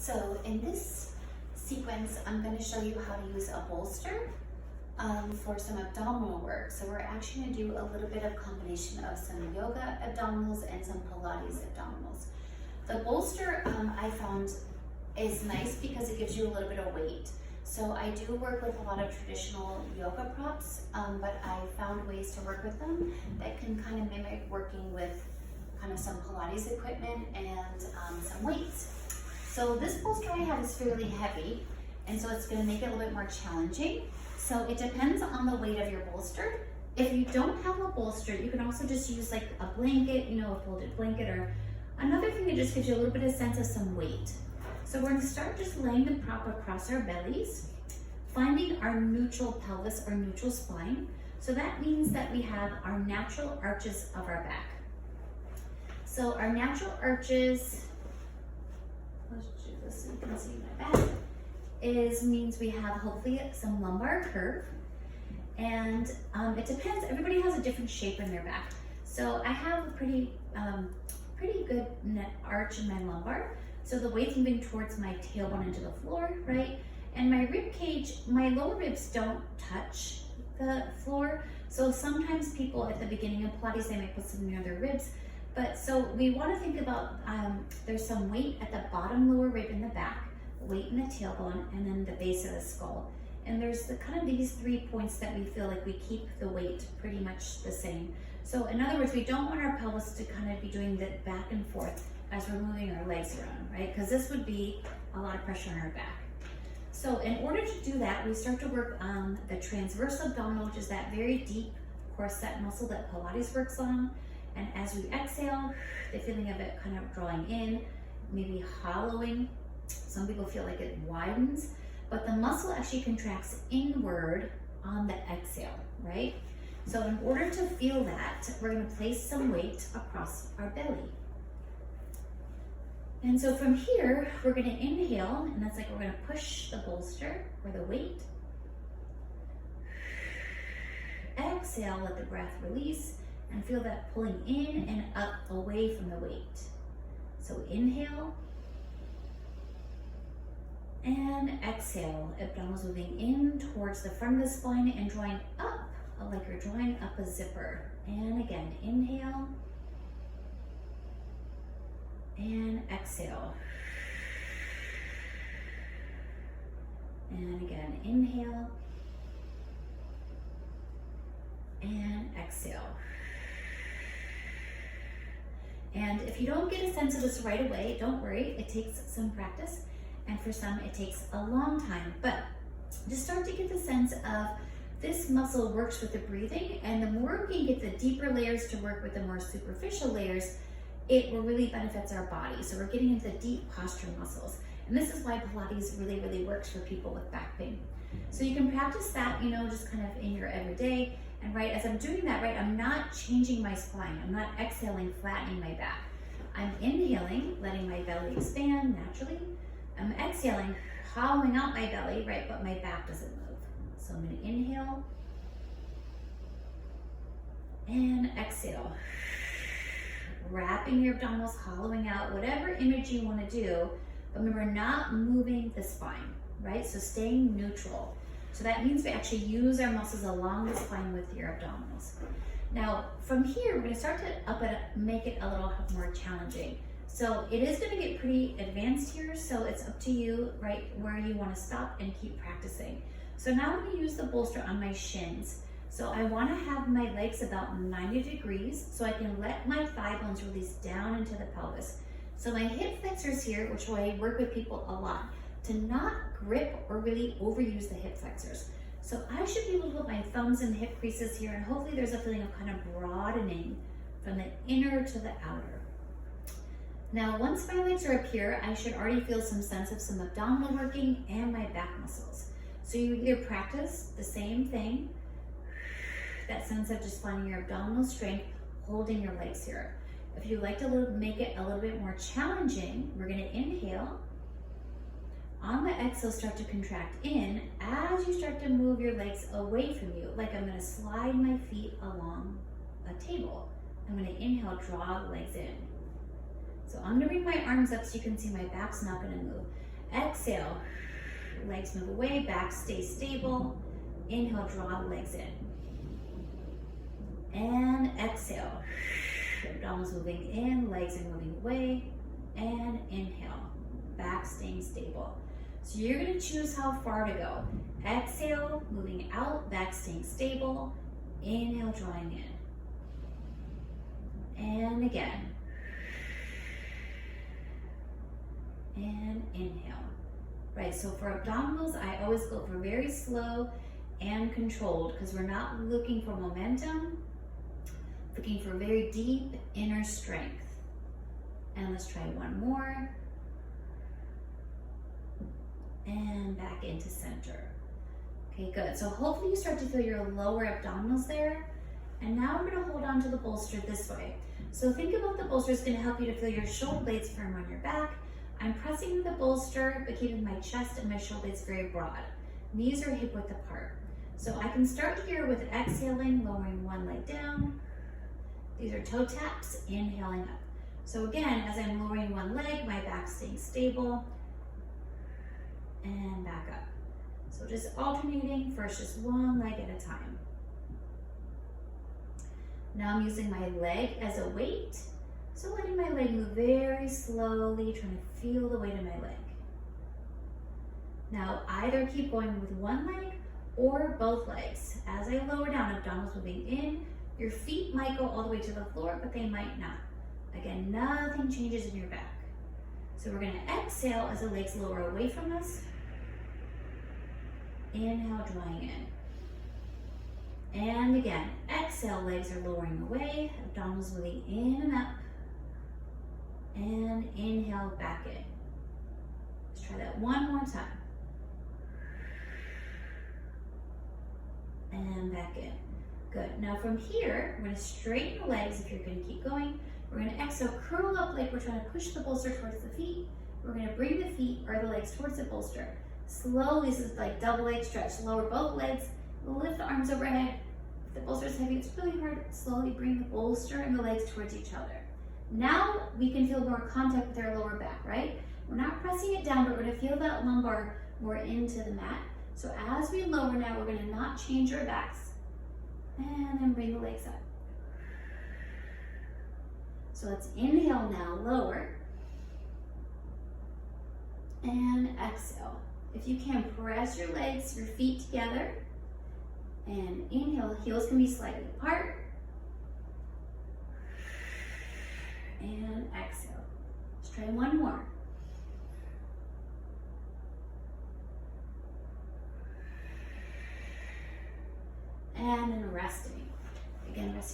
So in this sequence, I'm going to show you how to use a bolster for some abdominal work. So we're actually going to do a little bit of combination of some yoga abdominals and some Pilates abdominals. The bolster I found is nice because it gives you a little bit of weight. So I do work with a lot of traditional yoga props, but I found ways to work with them that can kind of mimic working with kind of some Pilates equipment and some weights. So this bolster I have is fairly heavy, and so it's going to make it a little bit more challenging. So it depends on the weight of your bolster. If you don't have a bolster, you can also just use like a blanket, a folded blanket, or another thing that just gives you a little bit of sense of some weight. So we're going to start just laying the prop across our bellies, finding our neutral pelvis or neutral spine. So that means that we have our natural arches of our back. So our natural arches, let's do this so you can see my back, means we have hopefully some lumbar curve. And it depends, everybody has a different shape in their back. So I have a pretty good arch in my lumbar. So the weight's moving towards my tailbone into the floor, right? And my rib cage, my lower ribs don't touch the floor. So sometimes people at the beginning of Pilates, they might put some near their ribs. But so we want to think about, there's some weight at the bottom lower rib in the back, weight in the tailbone, and then the base of the skull. And there's the kind of these 3 points that we feel like we keep the weight pretty much the same. So in other words, we don't want our pelvis to kind of be doing the back and forth as we're moving our legs around, right? Because this would be a lot of pressure on our back. So in order to do that, we start to work on the transverse abdominal, which is that very deep corset muscle that Pilates works on. And as we exhale, the feeling of it kind of drawing in, maybe hollowing. Some people feel like it widens, but the muscle actually contracts inward on the exhale, right? So in order to feel that, we're going to place some weight across our belly. And so from here, we're going to inhale, and that's like we're going to push the bolster or the weight. Exhale, let the breath release, and feel that pulling in and up away from the weight. So inhale, and exhale, abdominals moving in towards the front of the spine and drawing up, like you're drawing up a zipper. And again, inhale, and exhale. And again, inhale, and exhale. And if you don't get a sense of this right away, don't worry, it takes some practice. And for some, it takes a long time. But just start to get the sense of this muscle works with the breathing, and the more we can get the deeper layers to work with the more superficial layers, it will really benefits our body. So we're getting into the deep posture muscles. And this is why Pilates really, really works for people with back pain. So you can practice that, just kind of in your everyday. And right, as I'm doing that, right, I'm not changing my spine. I'm not exhaling, flattening my back. I'm inhaling, letting my belly expand naturally. I'm exhaling, hollowing out my belly, right, but my back doesn't move. So I'm going to inhale and exhale. Wrapping your abdominals, hollowing out, whatever image you want to do. But remember, not moving the spine, right? So staying neutral. So that means we actually use our muscles along the spine with your abdominals. Now, from here, we're going to start to make it a little more challenging. So it is going to get pretty advanced here, so it's up to you, right, where you want to stop and keep practicing. So now I'm going to use the bolster on my shins. So I want to have my legs about 90 degrees so I can let my thigh bones release down into the pelvis. So my hip flexors here, which I work with people a lot, to not grip or really overuse the hip flexors. So I should be able to put my thumbs in the hip creases here, and hopefully there's a feeling of kind of broadening from the inner to the outer. Now, once my legs are up here, I should already feel some sense of some abdominal working and my back muscles. So you either practice the same thing, that sense of just finding your abdominal strength, holding your legs here. If you'd like to make it a little bit more challenging, we're going to inhale. On the exhale, start to contract in as you start to move your legs away from you. Like I'm going to slide my feet along a table. I'm going to inhale, draw the legs in. So I'm going to bring my arms up so you can see my back's not going to move. exhale, legs move away, back stays stable. Inhale, draw the legs in. And exhale, abdominals moving in, legs are moving away. And inhale, back staying stable. So you're gonna choose how far to go. Exhale, moving out, back staying stable. Inhale, drawing in. And again. And inhale. Right, so for abdominals, I always go for very slow and controlled because we're not looking for momentum, looking for very deep inner strength. And let's try one more. And back into center. Okay, good. So hopefully you start to feel your lower abdominals there. And now we're gonna hold on to the bolster this way. So think about the bolster is gonna help you to feel your shoulder blades firm on your back. I'm pressing the bolster, but keeping my chest and my shoulder blades very broad. Knees are hip width apart. So I can start here with exhaling, lowering one leg down. These are toe taps, inhaling up. So again, as I'm lowering one leg, my back staying stable, and back up. So just alternating, first just one leg at a time. Now I'm using my leg as a weight. So letting my leg move very slowly, trying to feel the weight of my leg. Now either keep going with one leg or both legs. As I lower down, abdominals moving in, your feet might go all the way to the floor, but they might not. Again, nothing changes in your back. So we're gonna exhale as the legs lower away from us. Inhale, drawing in. And again, exhale, legs are lowering away, abdominals moving in and up. And inhale, back in. Let's try that one more time. And back in. Good. Now from here, we're gonna straighten the legs if you're gonna keep going. We're gonna exhale, curl up like we're trying to push the bolster towards the feet. We're gonna bring the feet or the legs towards the bolster. Slowly, this is like double leg stretch. Lower both legs, lift the arms overhead. If the bolster is heavy, it's really hard. Slowly bring the bolster and the legs towards each other. Now we can feel more contact with our lower back, right? We're not pressing it down, but we're gonna feel that lumbar more into the mat. So as we lower now, we're gonna not change our backs. And then bring the legs up. So let's inhale now, lower. And exhale. If you can, press your legs, your feet together. And inhale, heels can be slightly apart. And exhale. Let's try one more. And then resting. Again, resting.